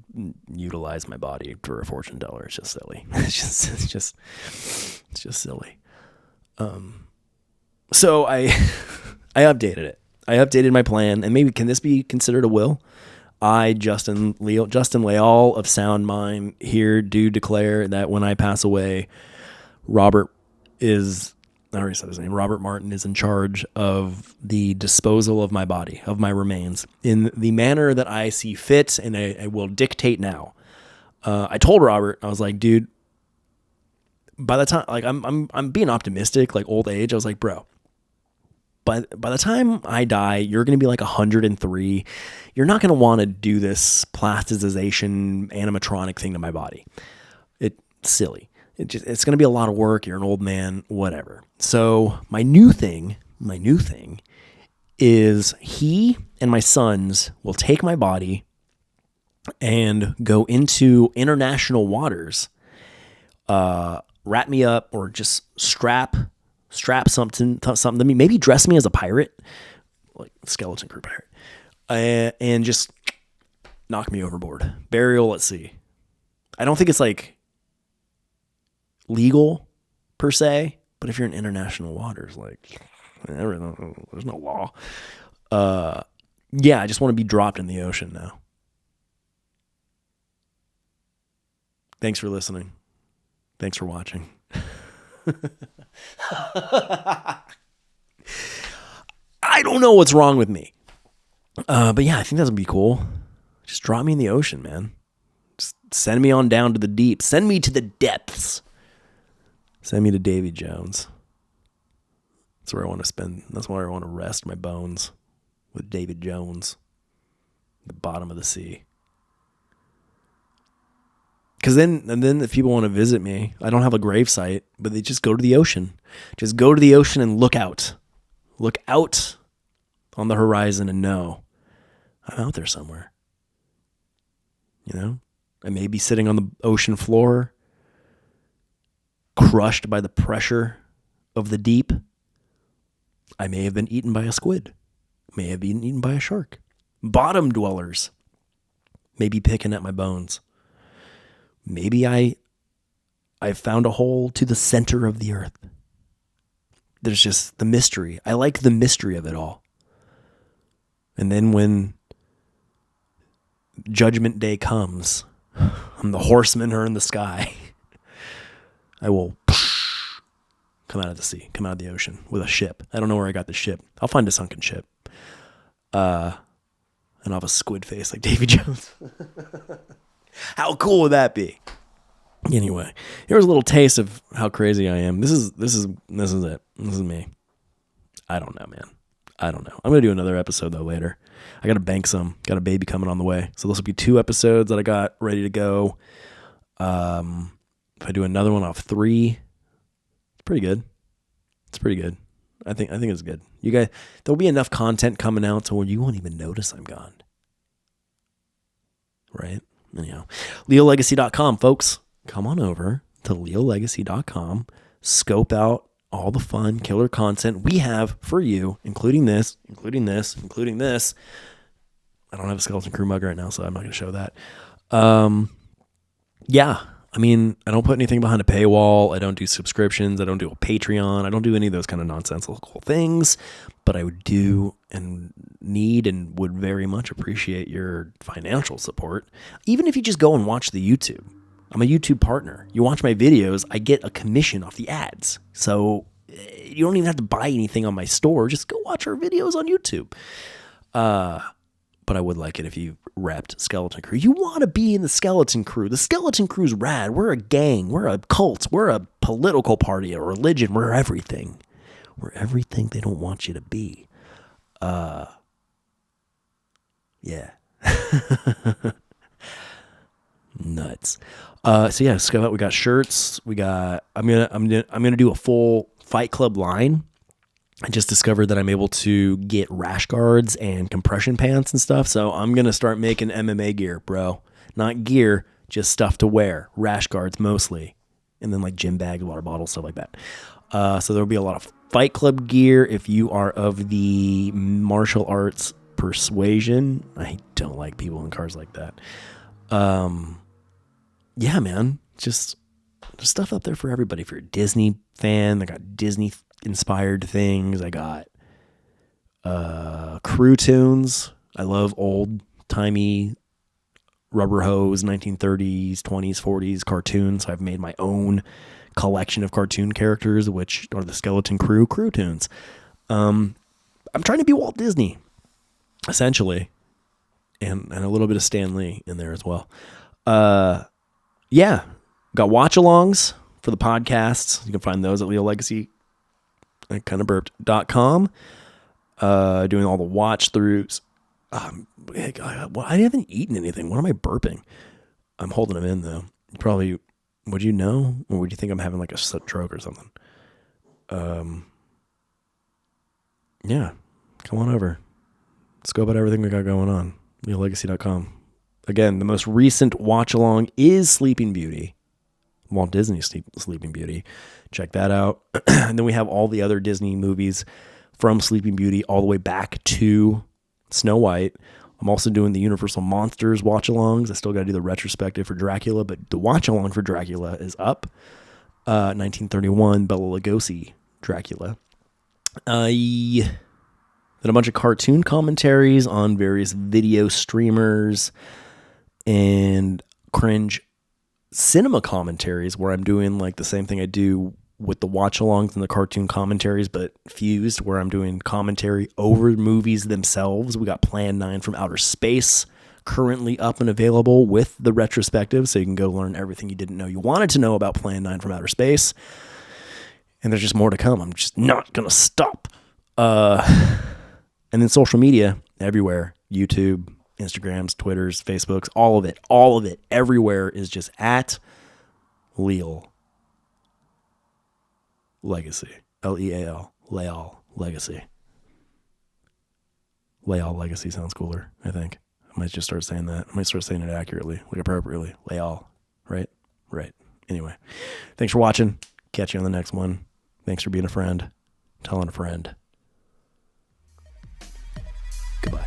utilize my body for a fortune teller. It's just silly. It's just silly. So I updated it. I updated my plan, and maybe can this be considered a will? I, Justin Leal of sound mind, here do declare that when I pass away, Robert Martin is in charge of the disposal of my body, of my remains, in the manner that I see fit, and I will dictate now. I told Robert, I was like, dude, by the time, like, I'm being optimistic, like old age. I was like, bro, by the time I die, you're going to be like 103. You're not going to want to do this plasticization animatronic thing to my body. It's silly. It's going to be a lot of work. You're an old man, whatever. So my new thing is he and my sons will take my body and go into international waters, wrap me up, or just strap something to me, maybe dress me as a pirate, like Skeleton Crew pirate, and just knock me overboard. Burial at sea. I don't think it's like legal per se, but if you're in international waters, like, there's no law. Yeah, I just want to be dropped in the ocean now. Thanks for listening. Thanks for watching. I don't know what's wrong with me. But yeah, I think that would be cool. Just drop me in the ocean, man. Just send me on down to the deep. Send me to the depths. Send me to Davy Jones. That's where I want to spend. That's where I want to rest my bones with David Jones. The bottom of the sea. Because then if people want to visit me, I don't have a gravesite, but they just go to the ocean. Just go to the ocean and look out. Look out on the horizon and know I'm out there somewhere. You know? I may be sitting on the ocean floor, crushed by the pressure of the deep. I may have been eaten by a squid. May have been eaten by a shark. Bottom dwellers may be picking at my bones. Maybe I found a hole to the center of the earth. There's just the mystery. I like the mystery of it all. And then when Judgment Day comes, and the horsemen are in the sky, I will come out of the sea, come out of the ocean with a ship. I don't know where I got the ship. I'll find a sunken ship. And I'll have a squid face like Davy Jones. How cool would that be? Anyway, here's a little taste of how crazy I am. This is it. This is me. I don't know, man. I don't know. I'm going to do another episode though later. I got to bank some. Got a baby coming on the way. So this will be 2 episodes that I got ready to go. If I do another one off 3, it's pretty good. It's pretty good. I think it's good. You guys, there'll be enough content coming out to where you won't even notice I'm gone. Right? Anyhow, LealLegacy.com, folks. Come on over to LealLegacy.com. Scope out all the fun killer content we have for you, including this. I don't have a Skeleton Crew mug right now, so I'm not going to show that. Yeah. I mean, I don't put anything behind a paywall. I don't do subscriptions. I don't do a Patreon. I don't do any of those kind of nonsensical things. But I would do and need and would very much appreciate your financial support. Even if you just go and watch the YouTube. I'm a YouTube partner. You watch my videos, I get a commission off the ads. So you don't even have to buy anything on my store. Just go watch our videos on YouTube. But I would like it if you repped Skeleton Crew. You want to be in the Skeleton Crew. The Skeleton Crew's rad. We're a gang. We're a cult. We're a political party, a religion. We're everything. We're everything they don't want you to be. Yeah. Nuts. So yeah, we got shirts. We got. I'm gonna do a full Fight Club line. I just discovered that I'm able to get rash guards and compression pants and stuff. So I'm going to start making MMA gear, bro. Not gear, just stuff to wear. Rash guards mostly. And then like gym bags, water bottles, stuff like that. So there'll be a lot of Fight Club gear if you are of the martial arts persuasion. I don't like people in cars like that. Yeah, man. Just stuff up there for everybody. If you're a Disney fan, I got Disney inspired things. I got Crue tunes. I love old timey rubber hose 1930s, 20s, 40s cartoons. So I've made my own collection of cartoon characters, which are the Skeleton Crew tunes. I'm trying to be Walt Disney, essentially, and a little bit of Stan Lee in there as well. Yeah, got watch-alongs for the podcasts. You can find those at Leal Legacy. I kind of burped.com, doing all the watch throughs. I haven't eaten anything. What am I burping? I'm holding them in though. Probably, would you know? Or would you think I'm having like a stroke or something? Yeah, come on over. Let's go about everything we got going on. LealLegacy.com. Again, the most recent watch along is Sleeping Beauty. Walt Disney's Sleeping Beauty. Check that out. And then we have all the other Disney movies from Sleeping Beauty all the way back to Snow White. I'm also doing the Universal Monsters watch-alongs. I still got to do the retrospective for Dracula, but the watch-along for Dracula is up. 1931 Bela Lugosi Dracula. Then a bunch of cartoon commentaries on various video streamers and cringe cinema commentaries where I'm doing like the same thing I do with the watch-alongs and the cartoon commentaries, but fused, where I'm doing commentary over movies themselves. We got Plan 9 from Outer Space currently up and available with the retrospective, so you can go learn everything you didn't know you wanted to know about Plan 9 from Outer Space. And there's just more to come. I'm just not going to stop. And then social media everywhere, YouTube, Instagrams, Twitters, Facebooks, all of it, everywhere is just at Leal Legacy. Leal. Leal Legacy. Leal Legacy sounds cooler, I think. I might just start saying that. I might start saying it accurately, like appropriately. Leal, right? Right. Anyway, thanks for watching. Catch you on the next one. Thanks for being a friend. Telling a friend. Goodbye.